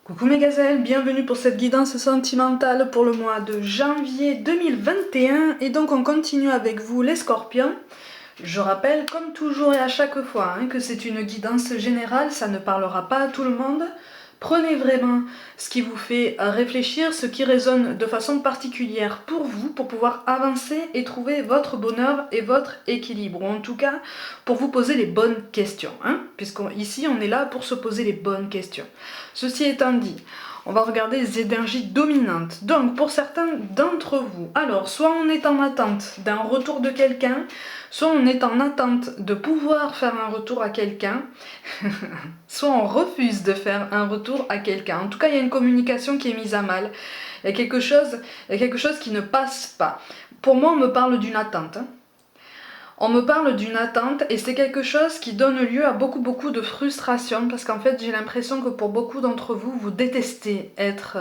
Coucou mes gazelles, bienvenue pour cette guidance sentimentale pour le mois de janvier 2021 et donc on continue avec vous les scorpions. Je rappelle comme toujours et à chaque fois que c'est une guidance générale, ça ne parlera pas à tout le monde. Prenez vraiment ce qui vous fait réfléchir, ce qui résonne de façon particulière pour vous, pour pouvoir avancer et trouver votre bonheur et votre équilibre, ou en tout cas pour vous poser les bonnes questions, puisqu'ici on est là pour se poser les bonnes questions. Ceci étant dit, on va regarder les énergies dominantes. Donc pour certains d'entre vous, alors soit on est en attente d'un retour de quelqu'un, soit on est en attente de pouvoir faire un retour à quelqu'un, soit on refuse de faire un retour à quelqu'un. En tout cas, il y a une communication qui est mise à mal. Il y a quelque chose qui ne passe pas. Pour moi, on me parle d'une attente. On me parle d'une attente et c'est quelque chose qui donne lieu à beaucoup de frustration parce qu'en fait j'ai l'impression que pour beaucoup d'entre vous, vous détestez être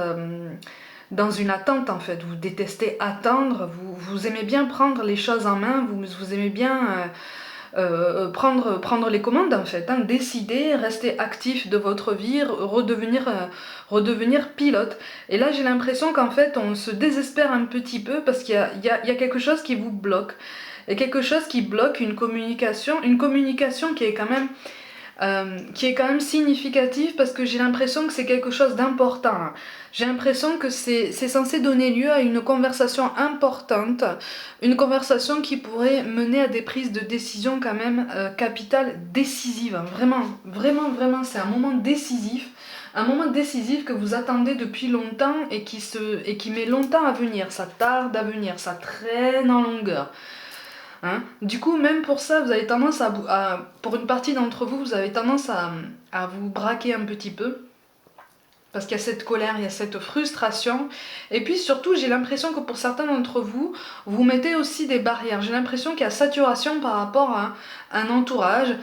dans une attente en fait. Vous détestez attendre, vous aimez bien prendre les choses en main, vous aimez bien prendre les commandes en fait, décider, rester actif de votre vie, redevenir pilote. Et là j'ai l'impression qu'en fait on se désespère un petit peu parce qu'il y a quelque chose qui vous bloque. Il y a quelque chose qui bloque une communication qui est quand même significative parce que j'ai l'impression que c'est quelque chose d'important. J'ai l'impression que c'est censé donner lieu à une conversation importante, une conversation qui pourrait mener à des prises de décision quand même capitales, décisives. Vraiment, c'est un moment décisif. Un moment décisif que vous attendez depuis longtemps et qui met longtemps à venir. Ça tarde à venir, ça traîne en longueur. Du coup, même pour ça, vous avez tendance pour une partie d'entre vous, vous avez tendance à vous braquer un petit peu. Parce qu'il y a cette colère, il y a cette frustration. Et puis surtout, j'ai l'impression que pour certains d'entre vous, vous mettez aussi des barrières. J'ai l'impression qu'il y a saturation par rapport à un entourage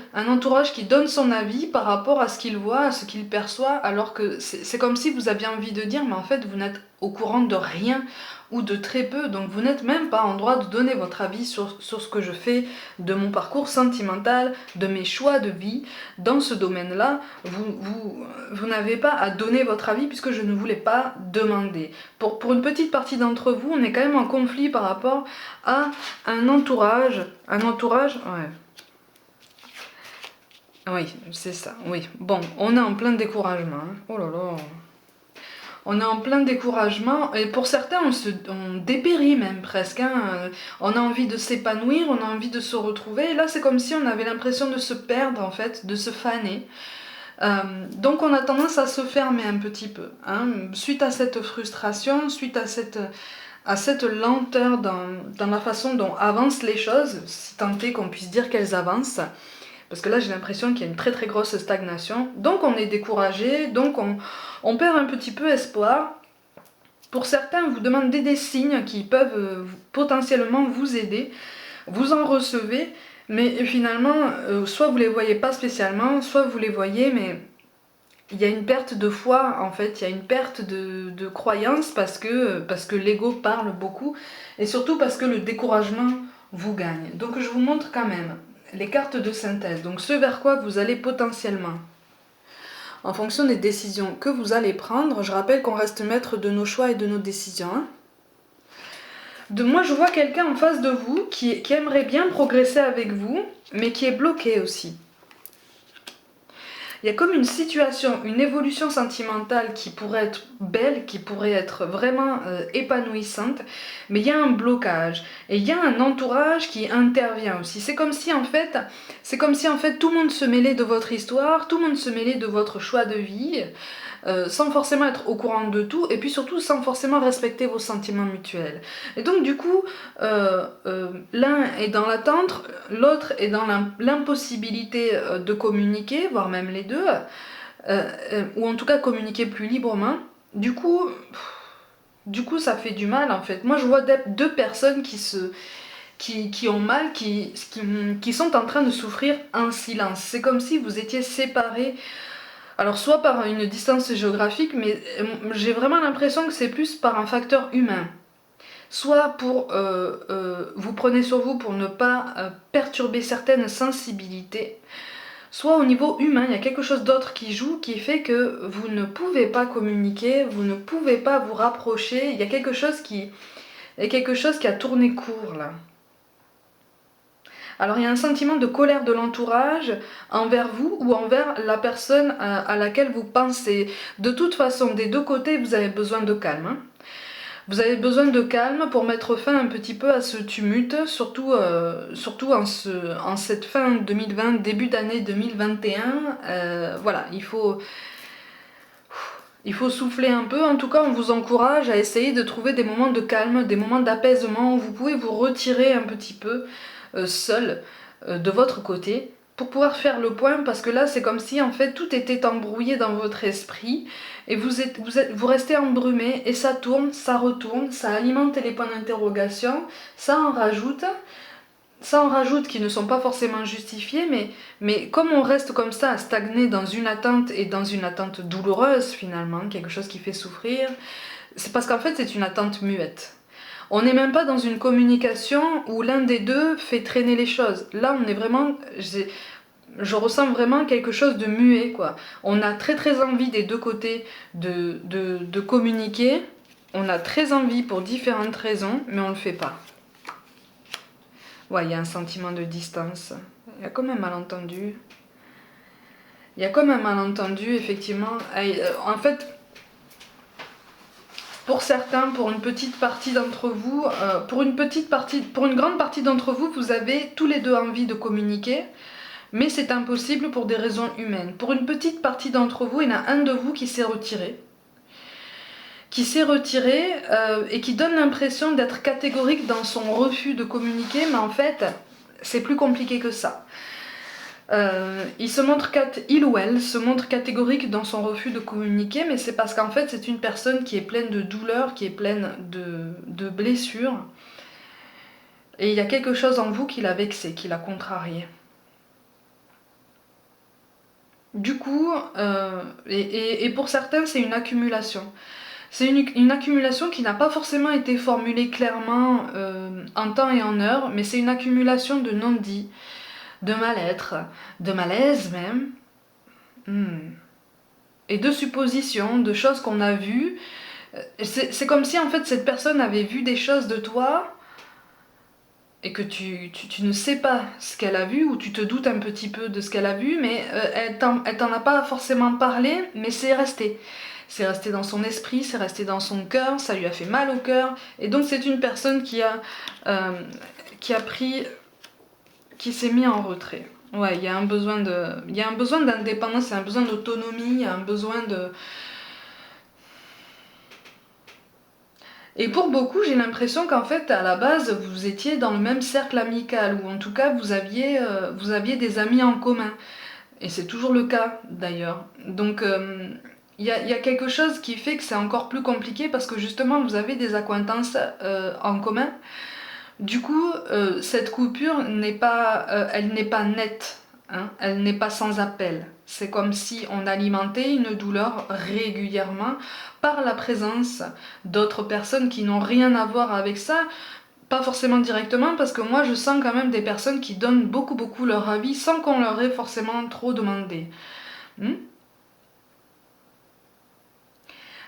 qui donne son avis par rapport à ce qu'il voit, à ce qu'il perçoit, alors que c'est comme si vous aviez envie de dire, mais en fait, vous n'êtes au courant de rien ou de très peu, donc vous n'êtes même pas en droit de donner votre avis sur ce que je fais, de mon parcours sentimental, de mes choix de vie. Dans ce domaine-là, vous n'avez pas à donner votre avis puisque je ne vous l'ai pas demandé. Pour une petite partie d'entre vous, on est quand même en conflit par rapport à un entourage. Un entourage, ouais. Oui, c'est ça, oui. Bon, on est en plein découragement. Oh là là. On est en plein découragement et pour certains on dépérit même presque. On a envie de s'épanouir, on a envie de se retrouver. Et là c'est comme si on avait l'impression de se perdre en fait, de se faner. Donc on a tendance à se fermer un petit peu. Suite à cette frustration, suite à cette lenteur dans la façon dont avancent les choses, si tant est qu'on puisse dire qu'elles avancent. Parce que là, j'ai l'impression qu'il y a une très grosse stagnation. Donc on est découragé, donc on perd un petit peu espoir. Pour certains, vous demandez des signes qui peuvent potentiellement vous aider. Vous en recevez, mais finalement, soit vous les voyez pas spécialement, soit vous les voyez, mais il y a une perte de foi, en fait. Il y a une perte de croyance parce que l'ego parle beaucoup. Et surtout parce que le découragement vous gagne. Donc je vous montre quand même les cartes de synthèse, donc ce vers quoi vous allez potentiellement. En fonction des décisions que vous allez prendre, je rappelle qu'on reste maître de nos choix et de nos décisions. Moi, je vois quelqu'un en face de vous qui aimerait bien progresser avec vous, mais qui est bloqué aussi. Il y a comme une situation, une évolution sentimentale qui pourrait être belle, qui pourrait être vraiment épanouissante, mais il y a un blocage et il y a un entourage qui intervient aussi. C'est comme si en fait tout le monde se mêlait de votre histoire, tout le monde se mêlait de votre choix de vie, sans forcément être au courant de tout, et puis surtout sans forcément respecter vos sentiments mutuels. Et donc du coup, l'un est dans l'attente, l'autre est dans l'impossibilité de communiquer, voire même les deux, ou en tout cas communiquer plus librement. Du coup, ça fait du mal en fait. Moi je vois deux personnes qui ont mal, qui sont en train de souffrir en silence. C'est comme si vous étiez séparés. Alors soit par une distance géographique, mais j'ai vraiment l'impression que c'est plus par un facteur humain. Soit vous prenez sur vous pour ne pas perturber certaines sensibilités, soit au niveau humain, il y a quelque chose d'autre qui joue, qui fait que vous ne pouvez pas communiquer, vous ne pouvez pas vous rapprocher, il y a quelque chose qui a tourné court là. Alors il y a un sentiment de colère de l'entourage envers vous ou envers la personne à laquelle vous pensez. De toute façon, des deux côtés, vous avez besoin de calme. Hein. Vous avez besoin de calme pour mettre fin un petit peu à ce tumulte, surtout en cette fin 2020, début d'année 2021. Voilà, il faut souffler un peu. En tout cas, on vous encourage à essayer de trouver des moments de calme, des moments d'apaisement où vous pouvez vous retirer un petit peu seul de votre côté pour pouvoir faire le point, parce que là c'est comme si en fait tout était embrouillé dans votre esprit et vous restez embrumé et ça tourne, ça retourne, ça alimente les points d'interrogation, ça en rajoute qui ne sont pas forcément justifiés, mais comme on reste comme ça à stagner dans une attente et dans une attente douloureuse finalement, quelque chose qui fait souffrir, c'est parce qu'en fait c'est une attente muette. On n'est même pas dans une communication où l'un des deux fait traîner les choses. Là, on est vraiment... Je ressens vraiment quelque chose de muet, quoi. On a très très envie des deux côtés de communiquer. On a très envie pour différentes raisons, mais on ne le fait pas. Ouais, il y a un sentiment de distance. Il y a comme un malentendu. Il y a comme un malentendu, effectivement. En fait... Pour certains, pour une petite partie d'entre vous, pour une grande partie d'entre vous, vous avez tous les deux envie de communiquer, mais c'est impossible pour des raisons humaines. Pour une petite partie d'entre vous, il y en a un de vous qui s'est retiré. Et qui donne l'impression d'être catégorique dans son refus de communiquer, mais en fait, c'est plus compliqué que ça. Il ou elle se montre catégorique dans son refus de communiquer, mais c'est parce qu'en fait c'est une personne qui est pleine de douleurs, qui est pleine de blessures, et il y a quelque chose en vous qui l'a vexé, qui l'a contrarié. Du coup, et pour certains c'est une accumulation. C'est une accumulation qui n'a pas forcément été formulée clairement en temps et en heure, mais c'est une accumulation de non-dits, de mal-être, de malaise même, et de suppositions, de choses qu'on a vues. C'est comme si en fait cette personne avait vu des choses de toi et que tu ne sais pas ce qu'elle a vu, ou tu te doutes un petit peu de ce qu'elle a vu, mais elle t'en a pas forcément parlé, mais c'est resté. C'est resté dans son esprit, c'est resté dans son cœur, ça lui a fait mal au cœur, et donc c'est une personne qui s'est mis en retrait. Ouais, il y a un besoin d'indépendance, il y a un besoin d'autonomie, il y a un besoin de... Et pour beaucoup, j'ai l'impression qu'en fait, à la base, vous étiez dans le même cercle amical, ou en tout cas, vous aviez des amis en commun. Et c'est toujours le cas, d'ailleurs. Donc, il y a quelque chose qui fait que c'est encore plus compliqué, parce que justement, vous avez des acquaintances en commun. Du coup, cette coupure elle n'est pas nette, hein, elle n'est pas sans appel. C'est comme si on alimentait une douleur régulièrement par la présence d'autres personnes qui n'ont rien à voir avec ça. Pas forcément directement, parce que moi je sens quand même des personnes qui donnent beaucoup beaucoup leur avis sans qu'on leur ait forcément trop demandé.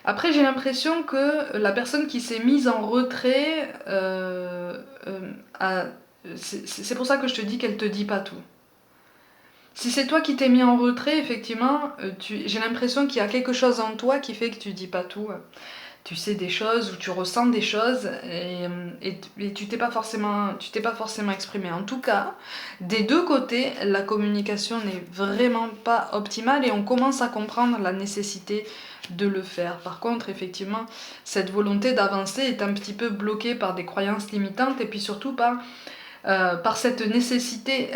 Après, j'ai l'impression que la personne qui s'est mise en retrait, c'est pour ça que je te dis qu'elle te dit pas tout. Si c'est toi qui t'es mis en retrait, effectivement, j'ai l'impression qu'il y a quelque chose en toi qui fait que tu dis pas tout. Tu sais des choses ou tu ressens des choses et tu t'es pas forcément exprimé. En tout cas, des deux côtés, la communication n'est vraiment pas optimale et on commence à comprendre la nécessité de le faire. Par contre, effectivement, cette volonté d'avancer est un petit peu bloquée par des croyances limitantes et puis surtout par cette nécessité.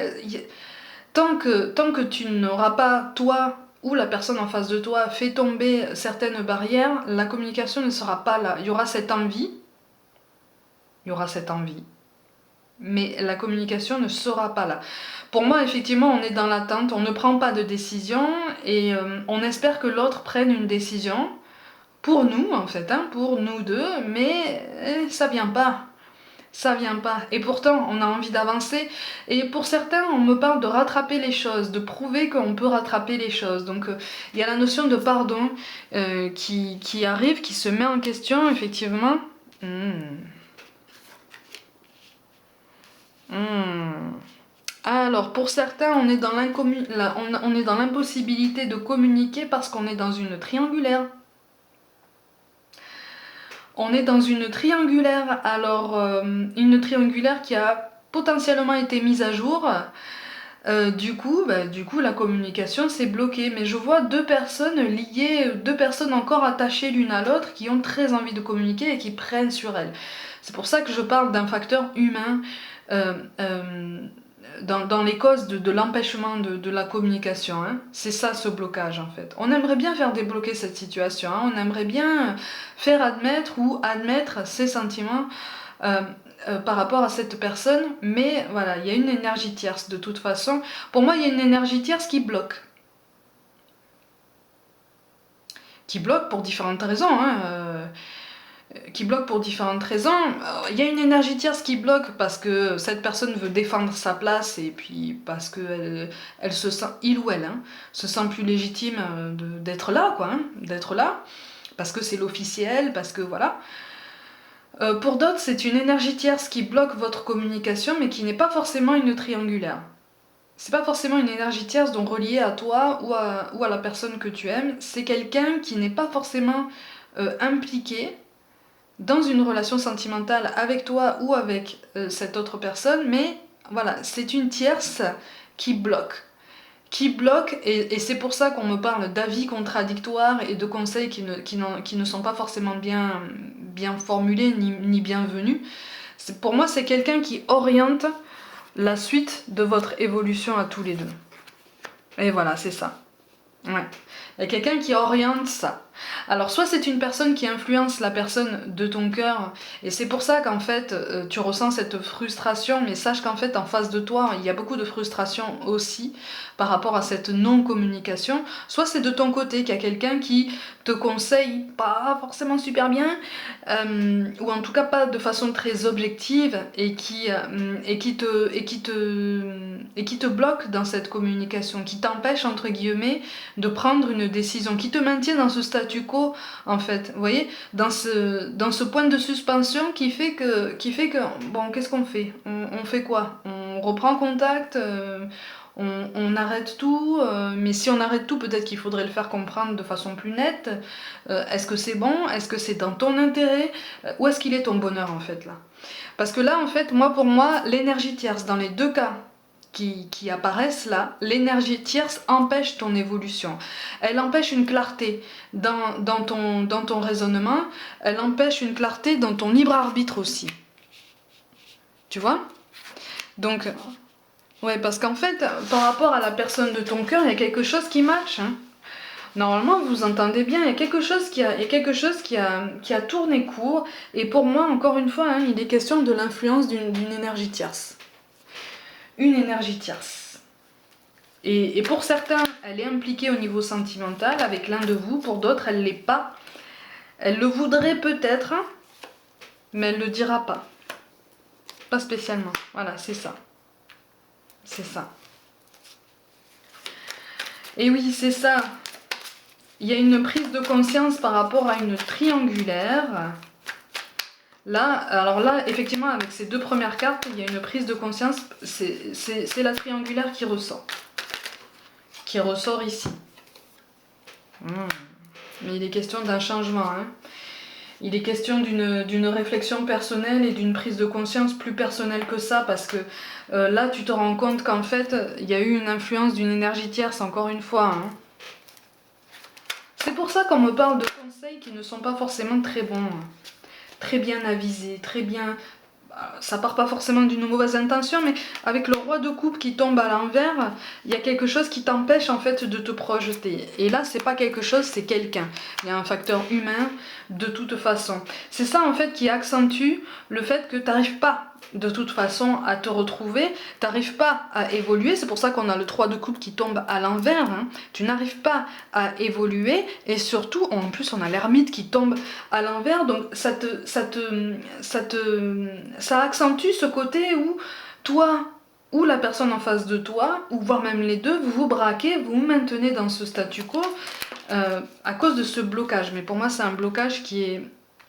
Tant que tu n'auras pas, toi ou la personne en face de toi, fait tomber certaines barrières, la communication ne sera pas là. Il y aura cette envie, mais la communication ne sera pas là. Pour moi, effectivement, on est dans l'attente, on ne prend pas de décision et on espère que l'autre prenne une décision pour nous, en fait, hein, pour nous deux, mais ça vient pas. Ça vient pas. Et pourtant, on a envie d'avancer. Et pour certains, on me parle de rattraper les choses, de prouver qu'on peut rattraper les choses. Donc, il y a la notion de pardon qui arrive, qui se met en question, effectivement. Alors, pour certains, on est dans l'impossibilité de communiquer parce qu'on est dans une triangulaire. On est dans une triangulaire, alors une triangulaire qui a potentiellement été mise à jour. Du coup, la communication s'est bloquée. Mais je vois deux personnes liées, deux personnes encore attachées l'une à l'autre qui ont très envie de communiquer et qui prennent sur elles. C'est pour ça que je parle d'un facteur humain dans les causes de l'empêchement de la communication. Hein. C'est ça ce blocage en fait. On aimerait bien faire débloquer cette situation. Hein. On aimerait bien faire admettre ses sentiments par rapport à cette personne, mais voilà, il y a une énergie tierce de toute façon. Pour moi, il y a une énergie tierce qui bloque. Qui bloque pour différentes raisons. Qui bloque pour différentes raisons. Il y a une énergie tierce qui bloque parce que cette personne veut défendre sa place et puis parce que elle se sent, il ou elle, se sent plus légitime d'être là, quoi, d'être là, parce que c'est l'officiel, parce que voilà. Pour d'autres, c'est une énergie tierce qui bloque votre communication, mais qui n'est pas forcément une triangulaire. C'est pas forcément une énergie tierce donc reliée à toi ou à la personne que tu aimes. C'est quelqu'un qui n'est pas forcément impliqué dans une relation sentimentale avec toi ou avec cette autre personne, mais voilà, c'est une tierce qui bloque. Et c'est pour ça qu'on me parle d'avis contradictoires et de conseils qui ne sont pas forcément bien formulés ni bienvenus. Pour moi, c'est quelqu'un qui oriente la suite de votre évolution à tous les deux. Et voilà, c'est ça. Ouais. Il y a quelqu'un qui oriente ça. Alors soit c'est une personne qui influence la personne de ton cœur et c'est pour ça qu'en fait tu ressens cette frustration, mais sache qu'en fait en face de toi il y a beaucoup de frustration aussi par rapport à cette non-communication. Soit c'est de ton côté qu'il y a quelqu'un qui te conseille pas forcément super bien ou en tout cas pas de façon très objective et qui te bloque dans cette communication, qui t'empêche entre guillemets de prendre une décision, qui te maintient dans ce statu quo en fait, vous voyez, dans ce point de suspension qui fait que bon, qu'est-ce qu'on fait, on fait quoi, on reprend contact, on arrête tout, mais si on arrête tout, peut-être qu'il faudrait le faire comprendre de façon plus nette. Est-ce que c'est bon? Est-ce que c'est dans ton intérêt? Où est-ce qu'il est ton bonheur en fait là? Parce que là en fait, pour moi, l'énergie tierce dans les deux cas qui apparaissent là, l'énergie tierce empêche ton évolution. Elle empêche une clarté dans ton raisonnement, elle empêche une clarté dans ton libre arbitre aussi. Tu vois? Donc, ouais, parce qu'en fait, par rapport à la personne de ton cœur, il y a quelque chose qui marche. Normalement, vous entendez bien, il y a quelque chose qui a tourné court. Et pour moi, encore une fois, il est question de l'influence d'une énergie tierce. Une énergie tierce. Et pour certains, elle est impliquée au niveau sentimental avec l'un de vous. Pour d'autres, elle ne l'est pas. Elle le voudrait peut-être, mais elle ne le dira pas. Pas spécialement. Voilà, c'est ça. C'est ça. Et oui, c'est ça. Il y a une prise de conscience par rapport à une triangulaire. Là, alors là, effectivement, avec ces deux premières cartes, il y a une prise de conscience. C'est la triangulaire qui ressort. Qui ressort ici. Mais il est question d'un changement. Il est question d'une réflexion personnelle et d'une prise de conscience plus personnelle que ça, parce que là, tu te rends compte qu'en fait, il y a eu une influence d'une énergie tierce, encore une fois. C'est pour ça qu'on me parle de conseils qui ne sont pas forcément très bons. Très bien avisés, très bien... Ça part pas forcément d'une mauvaise intention, mais avec le roi de coupe qui tombe à l'envers, il y a quelque chose qui t'empêche en fait de te projeter. Et là, c'est pas quelque chose, c'est quelqu'un. Il y a un facteur humain de toute façon. C'est ça en fait qui accentue le fait que tu n'arrives pas de toute façon à te retrouver, t'arrives pas à évoluer, c'est pour ça qu'on a le 3 de coupe qui tombe à l'envers, hein. Tu n'arrives pas à évoluer, et surtout, en plus on a l'ermite qui tombe à l'envers, donc ça accentue ce côté où toi ou la personne en face de toi, ou voire même les deux, vous vous braquez, vous vous maintenez dans ce statu quo à cause de ce blocage. Mais pour moi c'est un blocage qui est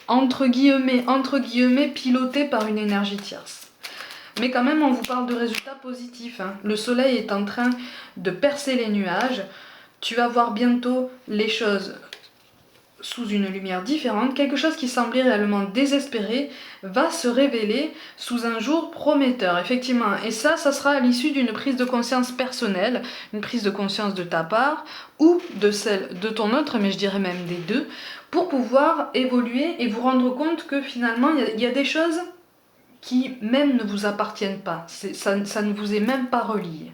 entre guillemets piloté par une énergie tierce. Mais quand même, on vous parle de résultats positifs, hein. Le soleil est en train de percer les nuages. Tu vas voir bientôt les choses sous une lumière différente. Quelque chose qui semblait réellement désespéré va se révéler sous un jour prometteur, effectivement. Et ça sera à l'issue d'une prise de conscience personnelle, une prise de conscience de ta part ou de celle de ton autre, mais je dirais même des deux, pour pouvoir évoluer et vous rendre compte que finalement, il y a des choses qui même ne vous appartiennent pas. Ça ne vous est même pas relié.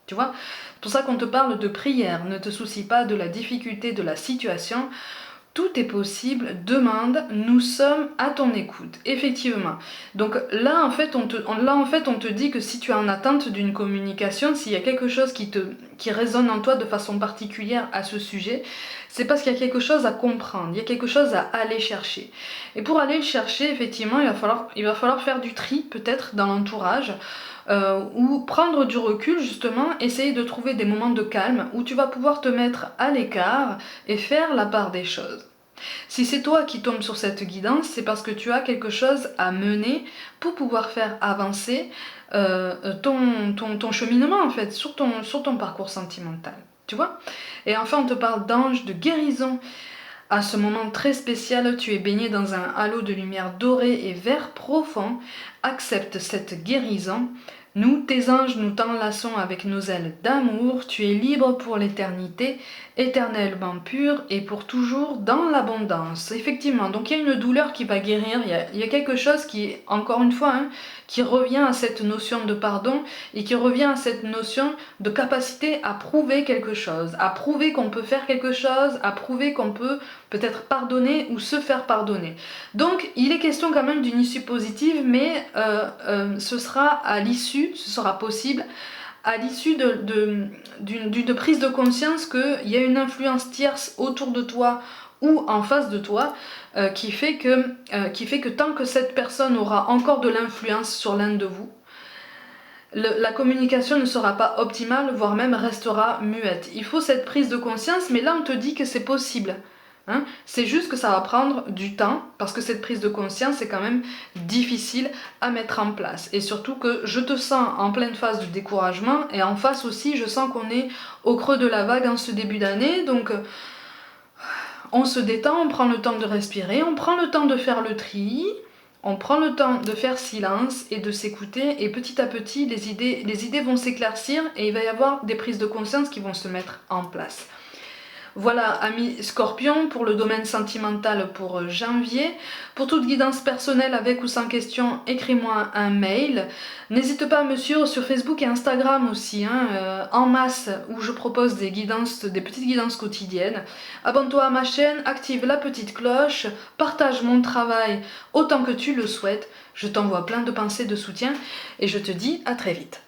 Tu vois? C'est pour ça qu'on te parle de prière. Ne te soucie pas de la difficulté de la situation. Tout est possible, demande, nous sommes à ton écoute, effectivement. Donc là en fait on te dit que si tu es en attente d'une communication, s'il y a quelque chose qui résonne en toi de façon particulière à ce sujet, c'est parce qu'il y a quelque chose à comprendre, il y a quelque chose à aller chercher. Et pour aller le chercher, effectivement, il va falloir faire du tri peut-être dans l'entourage, ou prendre du recul justement, essayer de trouver des moments de calme où tu vas pouvoir te mettre à l'écart et faire la part des choses. Si c'est toi qui tombes sur cette guidance, c'est parce que tu as quelque chose à mener pour pouvoir faire avancer ton cheminement en fait, sur ton parcours sentimental. Tu vois? Et enfin on te parle d'ange, de guérison. À ce moment très spécial, tu es baigné dans un halo de lumière dorée et vert profond. Accepte cette guérison. Nous, tes anges, nous t'enlaçons avec nos ailes d'amour. Tu es libre pour l'éternité, éternellement pur et pour toujours dans l'abondance. Effectivement, donc il y a une douleur qui va guérir. Il y a quelque chose qui, encore une fois, hein, qui revient à cette notion de pardon et qui revient à cette notion de capacité à prouver quelque chose, à prouver qu'on peut faire quelque chose, à prouver qu'on peut peut-être pardonner ou se faire pardonner. Donc il est question quand même d'une issue positive, mais ce sera possible à l'issue d'une prise de conscience qu'il y a une influence tierce autour de toi ou en face de toi qui fait que tant que cette personne aura encore de l'influence sur l'un de vous, la communication ne sera pas optimale, voire même restera muette. Il faut cette prise de conscience, mais là on te dit que c'est possible. Hein, c'est juste que ça va prendre du temps, parce que cette prise de conscience est quand même difficile à mettre en place. Et surtout que je te sens en pleine phase de découragement, et en face aussi je sens qu'on est au creux de la vague en ce début d'année, donc on se détend, on prend le temps de respirer, on prend le temps de faire le tri, on prend le temps de faire silence et de s'écouter, et petit à petit les idées vont s'éclaircir et il va y avoir des prises de conscience qui vont se mettre en place. Voilà, amis Scorpion, pour le domaine sentimental pour janvier. Pour toute guidance personnelle avec ou sans question, écris-moi un mail. N'hésite pas à me suivre sur Facebook et Instagram aussi, hein, en masse, où je propose des petites guidances quotidiennes. Abonne-toi à ma chaîne, active la petite cloche, partage mon travail autant que tu le souhaites. Je t'envoie plein de pensées de soutien et je te dis à très vite.